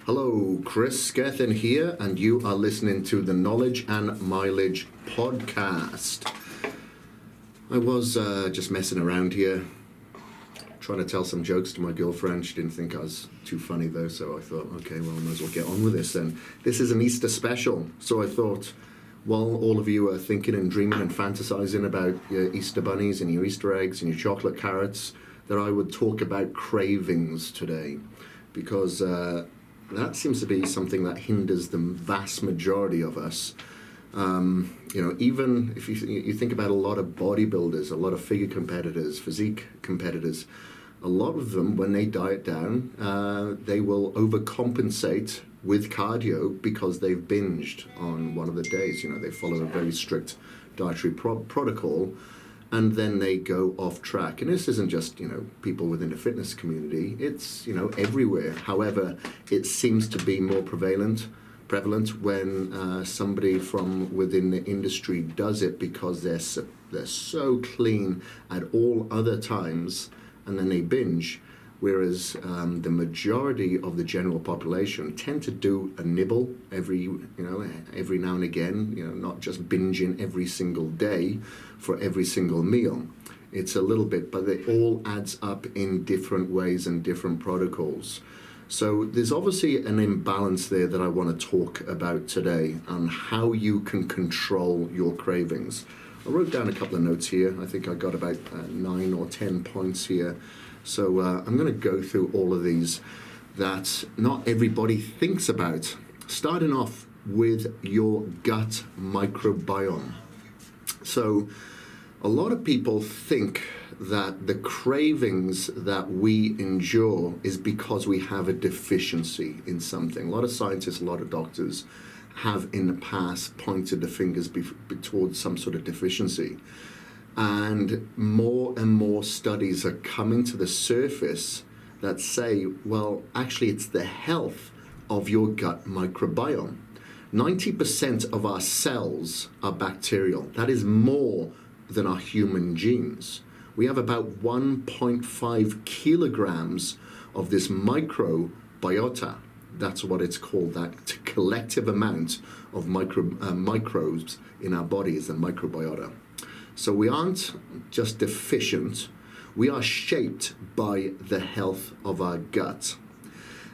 Hello, Kris, Gethin here, and you are listening to the Knowledge and Mileage podcast. I was just messing around here, trying to tell some jokes to my girlfriend. She didn't think I was too funny though, so I thought, okay, well, I might as well get on with this then. This is an Easter special, so I thought, while all of you are thinking and dreaming and fantasizing about your Easter bunnies and your Easter eggs and your chocolate carrots, that I would talk about cravings today, because that seems to be something that hinders the vast majority of us. Even if you think about a lot of bodybuilders, a lot of figure competitors, physique competitors, a lot of them, when they diet down, they will overcompensate with cardio because they've binged on one of the days. They follow a very strict dietary protocol, and then they go off track. And this isn't just, people within the fitness community. It's, everywhere. However, it seems to be more prevalent when somebody from within the industry does it, because they're so clean at all other times, and then they binge. Whereas the majority of the general population tend to do a nibble every now and again, not just binging every single day for every single meal. It's a little bit, but it all adds up in different ways and different protocols. So there's obviously an imbalance there that I want to talk about today on how you can control your cravings. I wrote down a couple of notes here. I think I got about 9 or 10 points here. So I'm going to go through all of these that not everybody thinks about. Starting off with your gut microbiome. So a lot of people think that the cravings that we endure is because we have a deficiency in something. A lot of scientists, a lot of doctors have in the past pointed the fingers towards some sort of deficiency. And more studies are coming to the surface that say, well, actually it's the health of your gut microbiome. 90% of our cells are bacterial. That is more than our human genes. We have about 1.5 kilograms of this microbiota. That's what it's called, that collective amount of microbes in our body is the microbiota. So we aren't just deficient, we are shaped by the health of our gut.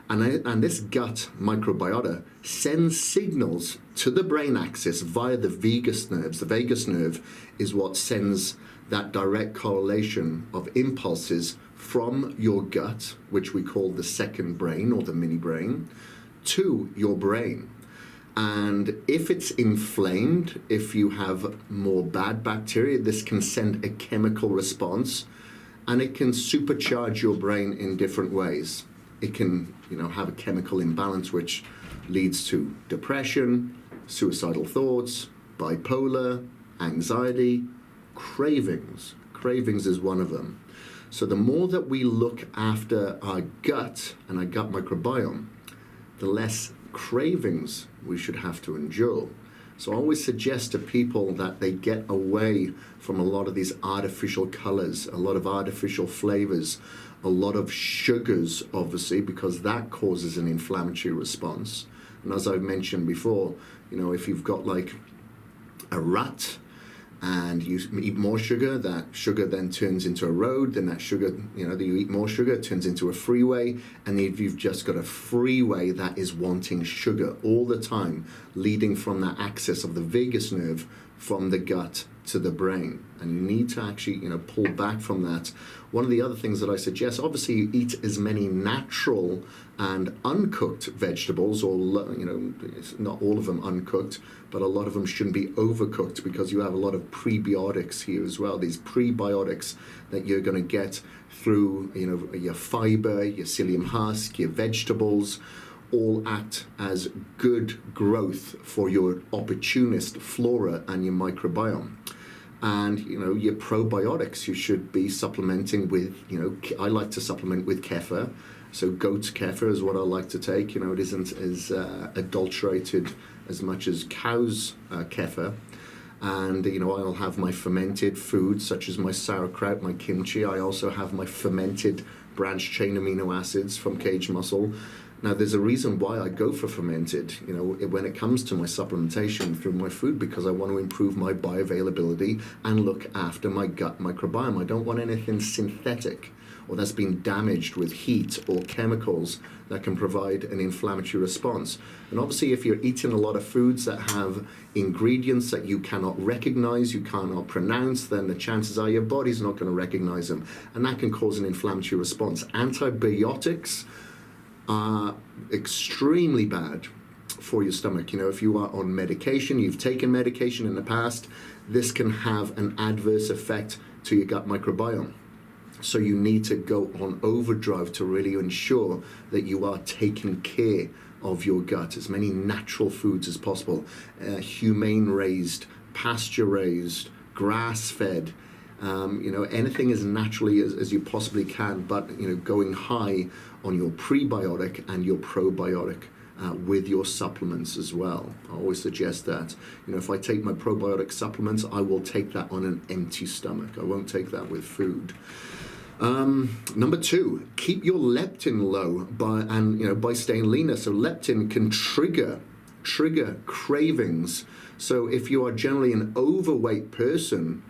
And this gut microbiota sends signals to the brain axis via the vagus nerves. The vagus nerve is what sends that direct correlation of impulses from your gut, which we call the second brain or the mini brain, to your brain. And if it's inflamed, if you have more bad bacteria, this can send a chemical response, and it can supercharge your brain in different ways. It can, have a chemical imbalance which leads to depression, suicidal thoughts, bipolar, anxiety, cravings. Cravings is one of them. So the more that we look after our gut and our gut microbiome, the less cravings we should have to endure. So I always suggest to people that they get away from a lot of these artificial colors, a lot of artificial flavors, a lot of sugars, obviously, because that causes an inflammatory response. And as I've mentioned before, if you've got like a rut and you eat more sugar, that sugar then turns into a road, then that sugar, that you eat more sugar, it turns into a freeway, and if you've just got a freeway that is wanting sugar all the time, leading from that axis of the vagus nerve from the gut to the brain. And you need to actually, pull back from that. One of the other things that I suggest, obviously you eat as many natural and uncooked vegetables, or, not all of them uncooked, but a lot of them shouldn't be overcooked, because you have a lot of prebiotics here as well. These prebiotics that you're going to get through, your fiber, your psyllium husk, your vegetables, all act as good growth for your opportunist flora and your microbiome. And, your probiotics, you should be supplementing with, I like to supplement with Kefir. So goat Kefir is what I like to take. It isn't as adulterated as much as cow's Kefir. And, I'll have my fermented foods, such as my sauerkraut, my kimchi. I also have my fermented branched chain amino acids from caged mussel. Now, there's a reason why I go for fermented, when it comes to my supplementation through my food, because I want to improve my bioavailability and look after my gut microbiome. I don't want anything synthetic or that's been damaged with heat or chemicals that can provide an inflammatory response. And obviously, if you're eating a lot of foods that have ingredients that you cannot recognize, you cannot pronounce, then the chances are your body's not going to recognize them. And that can cause an inflammatory response. Antibiotics are extremely bad for your stomach. If you are on medication, you've taken medication in the past, this can have an adverse effect to your gut microbiome. So you need to go on overdrive to really ensure that you are taking care of your gut. As many natural foods as possible, humane raised, pasture raised, grass fed, anything as naturally as you possibly can, but going high on your prebiotic and your probiotic with your supplements as well. I always suggest that. If I take my probiotic supplements, I will take that on an empty stomach. I won't take that with food. Number 2, keep your leptin low by staying leaner. So leptin can trigger cravings. So if you are generally an overweight person,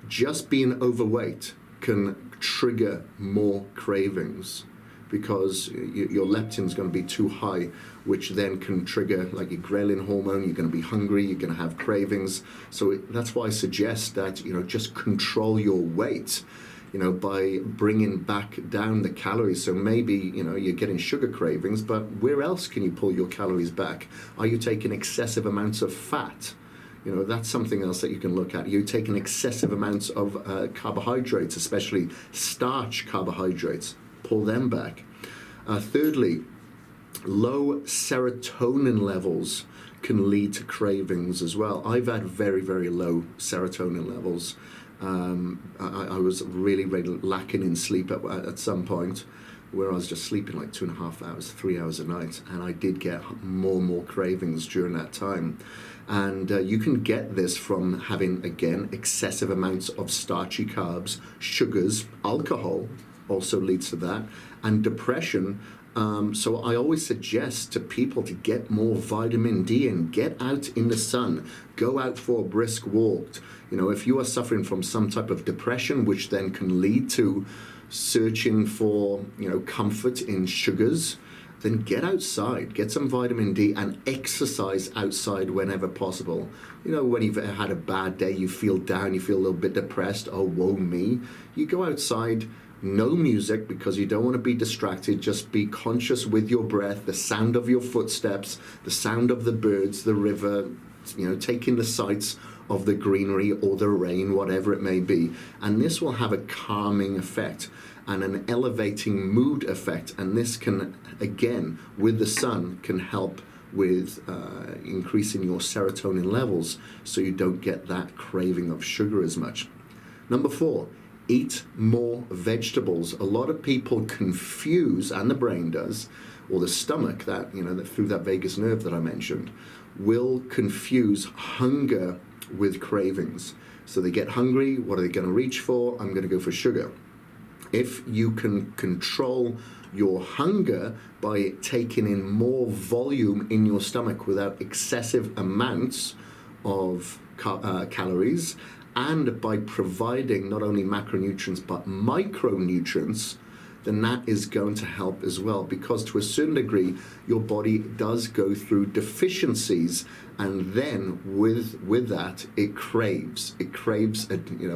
just being overweight can trigger more cravings because your leptin is going to be too high, which then can trigger like your ghrelin hormone. You're going to be hungry, you're going to have cravings. So that's why I suggest that just control your weight, by bringing back down the calories. So maybe, you're getting sugar cravings, but where else can you pull your calories back? Are you taking excessive amounts of fat? That's something else that you can look at. You're taking excessive amounts of carbohydrates, especially starch carbohydrates. Pull them back. Thirdly, low serotonin levels can lead to cravings as well. I've had very, very low serotonin levels. I was really, really lacking in sleep at some point, where I was just sleeping like 2.5 hours, 3 hours a night, and I did get more and more cravings during that time. And you can get this from having, again, excessive amounts of starchy carbs, sugars, alcohol also leads to that, and depression. So I always suggest to people to get more vitamin D and get out in the sun, go out for a brisk walk. If you are suffering from some type of depression, which then can lead to searching for, comfort in sugars, then get outside, get some vitamin D and exercise outside whenever possible. When you've had a bad day, you feel down, you feel a little bit depressed, oh, woe me. You go outside, no music because you don't want to be distracted. Just be conscious with your breath, the sound of your footsteps, the sound of the birds, the river, taking the sights of the greenery or the rain, whatever it may be. And this will have a calming effect and an elevating mood effect. And this can, again, with the sun, can help with increasing your serotonin levels so you don't get that craving of sugar as much. Number 4, eat more vegetables. A lot of people confuse, and the brain does, or the stomach, that through that vagus nerve that I mentioned, will confuse hunger with cravings. So they get hungry, what are they going to reach for? I'm going to go for sugar. If you can control your hunger by taking in more volume in your stomach without excessive amounts of calories, and by providing not only macronutrients but micronutrients, then that is going to help as well, because to a certain degree your body does go through deficiencies, and then with that it craves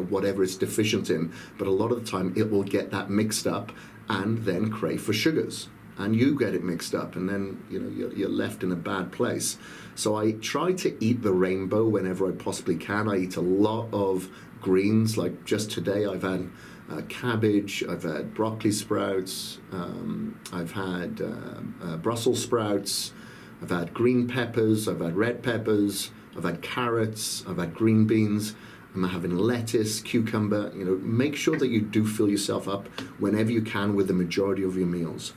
whatever it's deficient in. But a lot of the time it will get that mixed up and then crave for sugars, and you get it mixed up, and then you're left in a bad place. So I try to eat the rainbow whenever I possibly can. I eat a lot of greens. Like just today I've had cabbage, I've had broccoli sprouts, I've had Brussels sprouts, I've had green peppers, I've had red peppers, I've had carrots, I've had green beans, I'm having lettuce, cucumber. Make sure that you do fill yourself up whenever you can with the majority of your meals.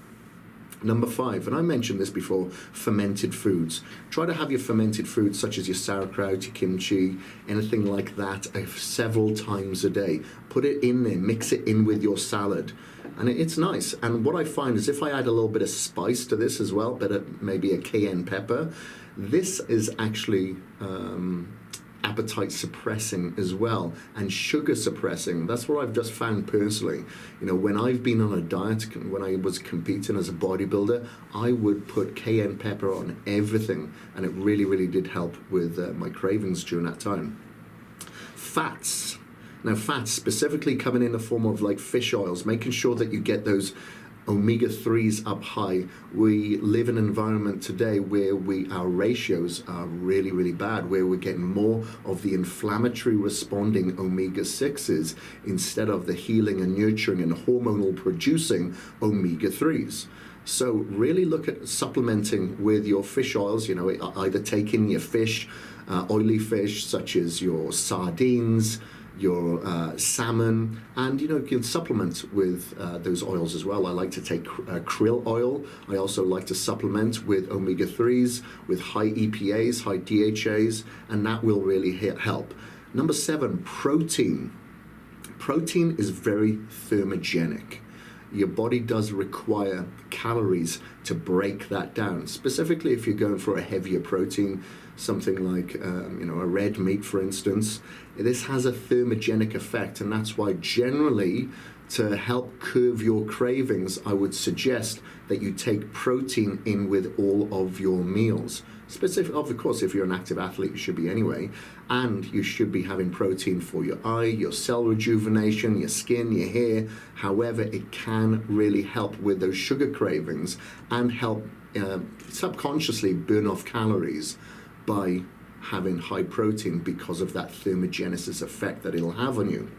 Number 5, and I mentioned this before, fermented foods. Try to have your fermented foods such as your sauerkraut, your kimchi, anything like that several times a day. Put it in there, mix it in with your salad. And it's nice. And what I find is if I add a little bit of spice to this as well, maybe a cayenne pepper, this is actually appetite suppressing as well, and sugar suppressing. That's what I've just found personally. When I've been on a diet, when I was competing as a bodybuilder, I would put cayenne pepper on everything, and it really, really did help with my cravings during that time. Fats. Now, fats specifically coming in the form of like fish oils, making sure that you get those omega-3s up high. We live in an environment today where our ratios are really, really bad, where we're getting more of the inflammatory responding omega-6s instead of the healing and nurturing and hormonal producing omega-3s. So really look at supplementing with your fish oils, either taking your fish, oily fish such as your sardines, your salmon, and you can supplement with those oils as well. I like to take krill oil. I also like to supplement with omega-3s, with high EPAs, high DHAs, and that will really help. Number 7, protein. Protein is very thermogenic. Your body does require calories to break that down, specifically if you're going for a heavier protein, something like a red meat, for instance. This has a thermogenic effect, and that's why generally to help curb your cravings, I would suggest that you take protein in with all of your meals. Of course, if you're an active athlete, you should be anyway, and you should be having protein for your eye, your cell rejuvenation, your skin, your hair. However, it can really help with those sugar cravings and help subconsciously burn off calories by having high protein because of that thermogenesis effect that it'll have on you.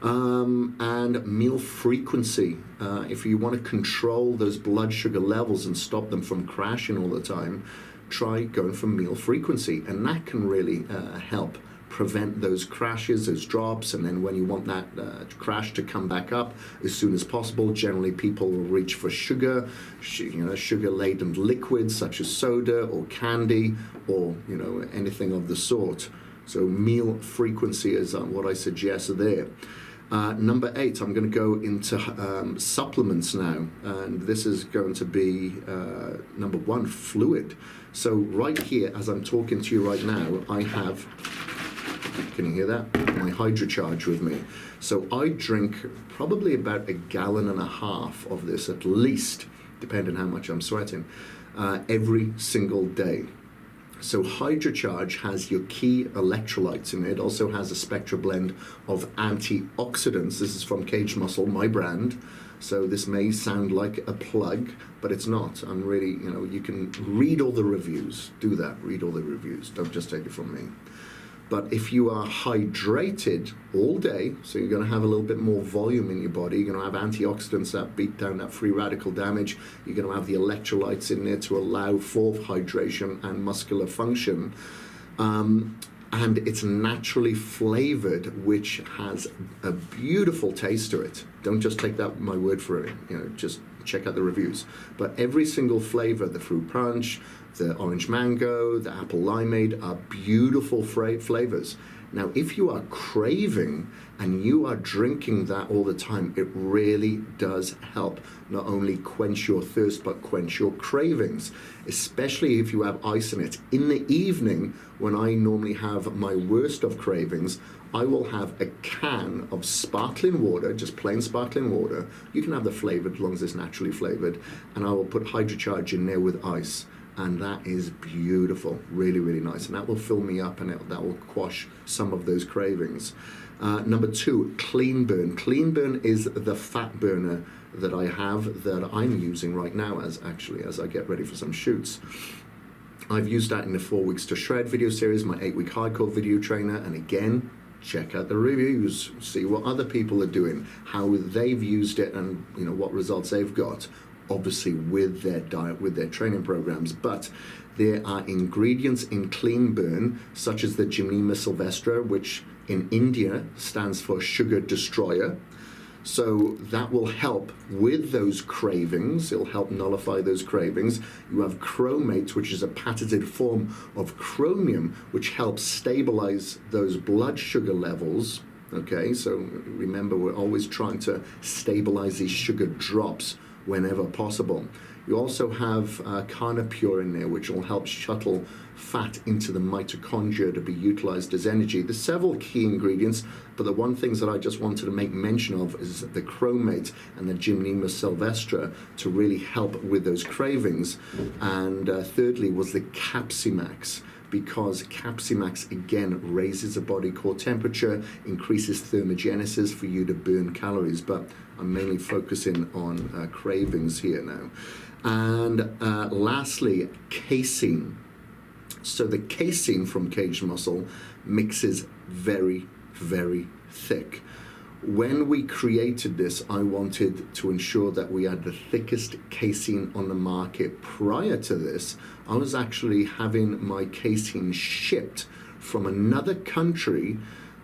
And meal frequency. If you want to control those blood sugar levels and stop them from crashing all the time, try going for meal frequency, and that can really help prevent those crashes, those drops. And then when you want that crash to come back up as soon as possible, generally people will reach for sugar-laden liquids such as soda or candy or anything of the sort. So meal frequency is what I suggest there. Number 8, I'm going to go into supplements now, and this is going to be number 1, fluid. So right here, as I'm talking to you right now, I have, can you hear that? My HydroCharge with me. So I drink probably about 1.5 gallons of this at least, depending how much I'm sweating, every single day. So HydroCharge has your key electrolytes in it. It also has a spectra blend of antioxidants. This is from Cage Muscle, my brand. So this may sound like a plug, but it's not. I'm really, you can read all the reviews. Do that, read all the reviews. Don't just take it from me. But if you are hydrated all day, so you're going to have a little bit more volume in your body, you're going to have antioxidants that beat down that free radical damage, you're going to have the electrolytes in there to allow for hydration and muscular function. And it's naturally flavored, which has a beautiful taste to it. Don't just take my word for it, just check out the reviews. But every single flavor, the fruit punch, the orange mango, the apple limeade, are beautiful flavors. Now, if you are craving and you are drinking that all the time, it really does help not only quench your thirst, but quench your cravings, especially if you have ice in it. In the evening, when I normally have my worst of cravings, I will have a can of sparkling water, just plain sparkling water. You can have the flavored as long as it's naturally flavored. And I will put HydroCharge in there with ice. And that is beautiful, really, really nice. And that will fill me up, and that will quash some of those cravings. Number 2, Clean Burn. Clean Burn is the fat burner that I have, that I'm using right now as I get ready for some shoots. I've used that in the 4 Weeks to Shred video series, my 8-week hardcore video trainer, and again, check out the reviews, see what other people are doing, how they've used it, and what results they've got. Obviously with their diet, with their training programs, but there are ingredients in Clean Burn such as the Gymnema sylvestre, which in India stands for sugar destroyer. So that will help with those cravings. It'll help nullify those cravings. You have chromate, which is a patented form of chromium, which helps stabilize those blood sugar levels. Okay, so remember, we're always trying to stabilize these sugar drops whenever possible. You also have carnopure in there, which will help shuttle fat into the mitochondria to be utilized as energy. There's several key ingredients, but the one things that I just wanted to make mention of is the chromate and the gymnema sylvestre to really help with those cravings. And thirdly was the Capsimax, because Capsimax again raises the body core temperature, increases thermogenesis for you to burn calories, but I'm mainly focusing on cravings here now. And lastly, casein. So the casein from cage muscle mixes very, very thick. When we created this, I wanted to ensure that we had the thickest casein on the market. Prior to this, I was actually having my casein shipped from another country,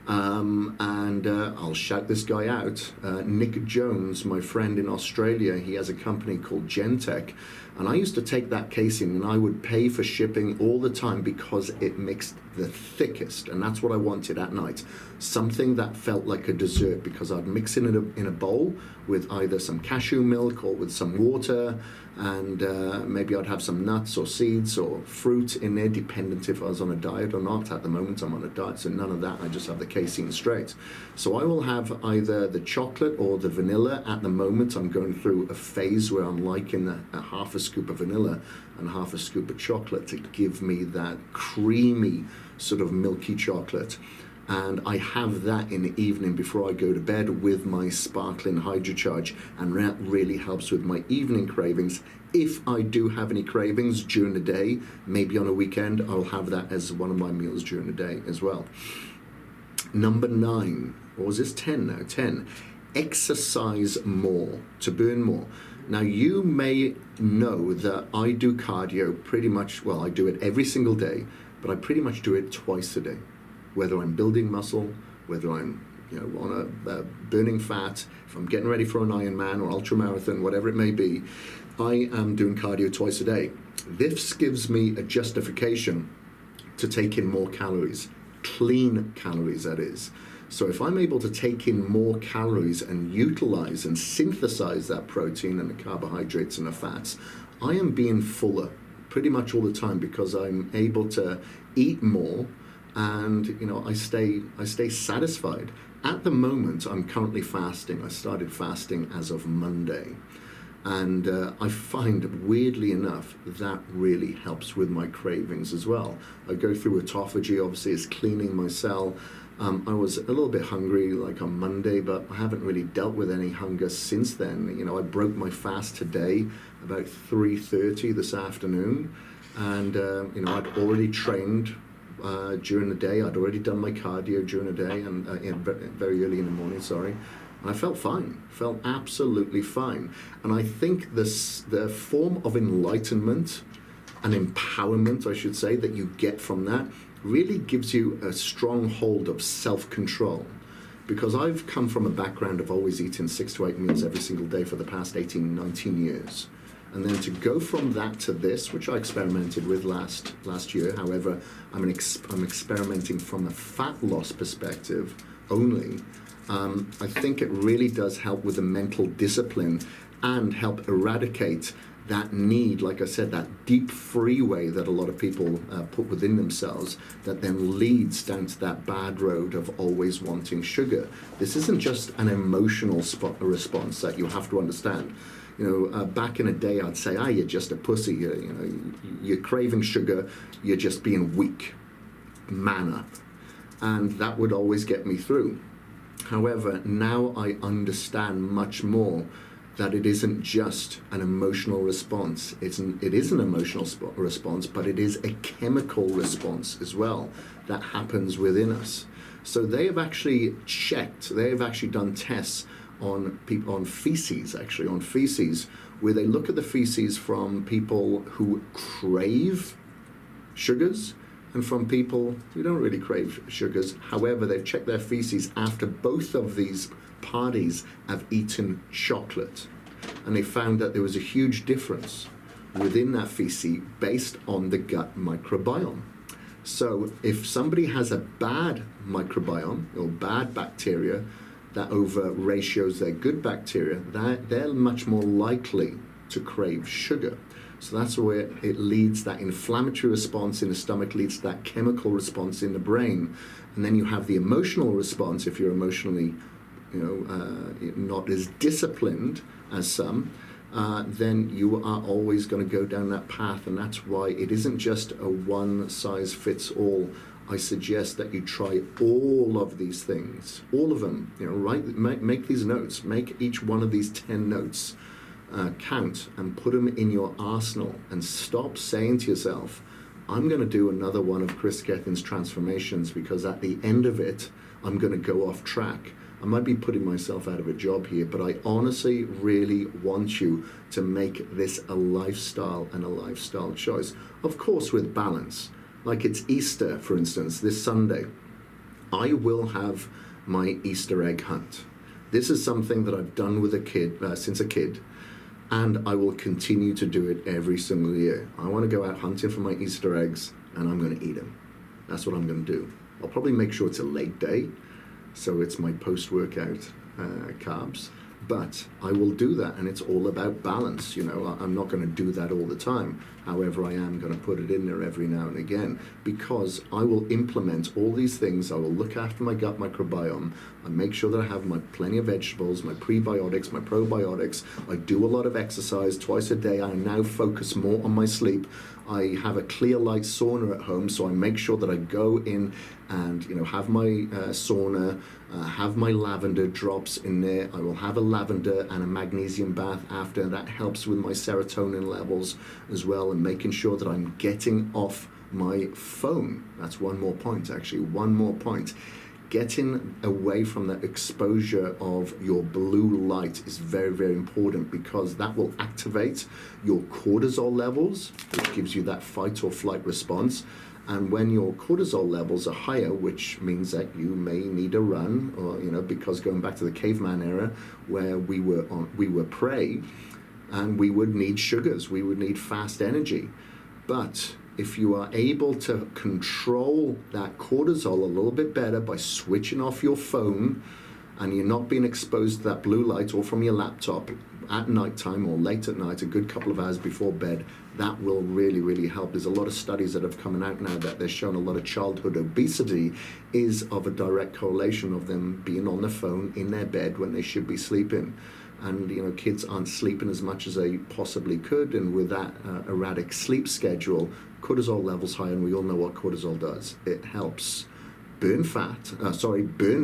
and I'll shout this guy out, Nick Jones, my friend in Australia. He has a company called Gentech, and I used to take that casein and I would pay for shipping all the time because it mixed the thickest, and that's what I wanted at night. Something that felt like a dessert, because I'd mix it in a bowl with either some cashew milk or with some water, and maybe I'd have some nuts or seeds or fruit in there, dependent if I was on a diet or not. At the moment I'm on a diet, so none of that. I just have the casein straight. So I will have either the chocolate or the vanilla. At the moment I'm going through a phase where I'm liking a half a scoop of vanilla and half a scoop of chocolate to give me that creamy sort of milky chocolate. And I have that in the evening before I go to bed with my sparkling hydrocharge, and that really helps with my evening cravings. If I do have any cravings during the day, maybe on a weekend, I'll have that as one of my meals during the day as well. Number 9, or was this 10 now? 10. Exercise more to burn more. Now, you may know that I do cardio pretty much, well, I do it every single day, but I pretty much do it twice a day. Whether I'm building muscle, whether I'm on a burning fat, if I'm getting ready for an Ironman or ultra marathon, whatever it may be, I am doing cardio twice a day. This gives me a justification to take in more calories, clean calories that is. So if I'm able to take in more calories and utilize and synthesize that protein and the carbohydrates and the fats, I am being fuller pretty much all the time, because I'm able to eat more, and I stay satisfied. At the moment, I'm currently fasting. I started fasting as of Monday, and I find, weirdly enough, that really helps with my cravings as well. I go through autophagy, obviously it's cleaning my cell. I was a little bit hungry like on Monday, but I haven't really dealt with any hunger since then. I broke my fast today about 3:30 this afternoon, and I'd already trained during the day. I'd already done my cardio during the day, and very early in the morning, sorry. And I felt fine, felt absolutely fine. And I think the form of enlightenment and empowerment, I should say, that you get from that really gives you a strong hold of self-control. Because I've come from a background of always eating 6 to 8 meals every single day for the past 18, 19 years. And then to go from that to this, which I experimented with last year, however, I'm experimenting from a fat loss perspective only. I think it really does help with the mental discipline and help eradicate that need, like I said, that deep freeway that a lot of people put within themselves, that then leads down to that bad road of always wanting sugar. This isn't just an emotional response that you have to understand. Back in the day, I'd say, you're just a pussy. You're craving sugar. You're just being weak. Man up. And that would always get me through. However, now I understand much more that it isn't just an emotional response. It is an emotional response, but it is a chemical response as well that happens within us. So they have actually done tests on people, on feces, where they look at the feces from people who crave sugars and from people who don't really crave sugars. However, they've checked their feces after both of these parties have eaten chocolate, and they found that there was a huge difference within that feces based on the gut microbiome. So if somebody has a bad microbiome or bad bacteria that over ratios their good bacteria, they're much more likely to crave sugar. So that's where it leads, that inflammatory response in the stomach leads to that chemical response in the brain. And then you have the emotional response if you're emotionally not as disciplined as some, then you are always going to go down that path. And that's why it isn't just a one-size-fits-all. I suggest that you try all of these things, all of them. Make these notes. Make each one of these 10 notes count and put them in your arsenal. And stop saying to yourself, I'm going to do another one of Kris Gethin's transformations because at the end of it, I'm going to go off track. I might be putting myself out of a job here, but I honestly really want you to make this a lifestyle and a lifestyle choice. Of course, with balance. Like it's Easter, for instance, this Sunday. I will have my Easter egg hunt. This is something that I've done with since a kid, and I will continue to do it every single year. I want to go out hunting for my Easter eggs, and I'm going to eat them. That's what I'm going to do. I'll probably make sure it's a late day, so it's my post-workout carbs. But I will do that, and it's all about balance. I'm not going to do that all the time. However, I am going to put it in there every now and again because I will implement all these things. I will look after my gut microbiome. I make sure that I have plenty of vegetables, my prebiotics, my probiotics. I do a lot of exercise twice a day. I now focus more on my sleep. I have a clear light sauna at home, so I make sure that I go in and have my sauna, have my lavender drops in there. I will have a lavender and a magnesium bath after. That helps with my serotonin levels as well, and making sure that I'm getting off my phone. That's one more point, actually. One more point. Getting away from the exposure of your blue light is very, very important because that will activate your cortisol levels, which gives you that fight or flight response. And when your cortisol levels are higher, which means that you may need a run, or because going back to the caveman era where we were prey, and we would need sugars, we would need fast energy. But if you are able to control that cortisol a little bit better by switching off your phone and you're not being exposed to that blue light or from your laptop at nighttime or late at night, a good couple of hours before bed, that will really, really help. There's a lot of studies that have come out now that they're showing a lot of childhood obesity is of a direct correlation of them being on the phone in their bed when they should be sleeping. And kids aren't sleeping as much as they possibly could, and with that erratic sleep schedule, cortisol levels high, and we all know what cortisol does. It helps burn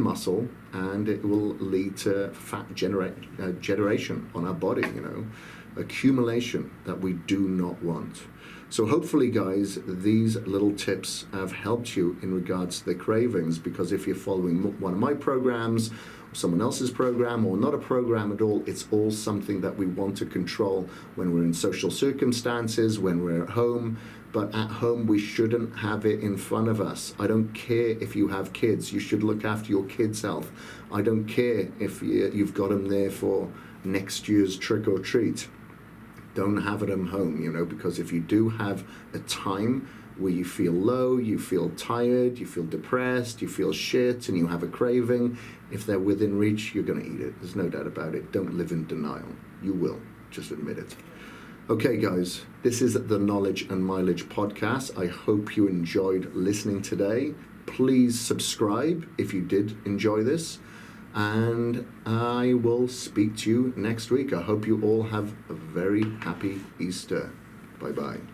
muscle, and it will lead to fat generation on our body, accumulation that we do not want. So hopefully, guys, these little tips have helped you in regards to the cravings, because if you're following one of my programs, someone else's program, or not a program at all, it's all something that we want to control when we're in social circumstances, when we're at home. But at home, we shouldn't have it in front of us. I don't care if you have kids. You should look after your kids' health. I don't care if you've got them there for next year's trick or treat. Don't have it at home, because if you do have a time where you feel low, you feel tired, you feel depressed, you feel shit, and you have a craving, if they're within reach, you're going to eat it. There's no doubt about it. Don't live in denial. You will. Just admit it. Okay, guys, this is the Knowledge and Mileage podcast. I hope you enjoyed listening today. Please subscribe if you did enjoy this, and I will speak to you next week. I hope you all have a very happy Easter. Bye-bye.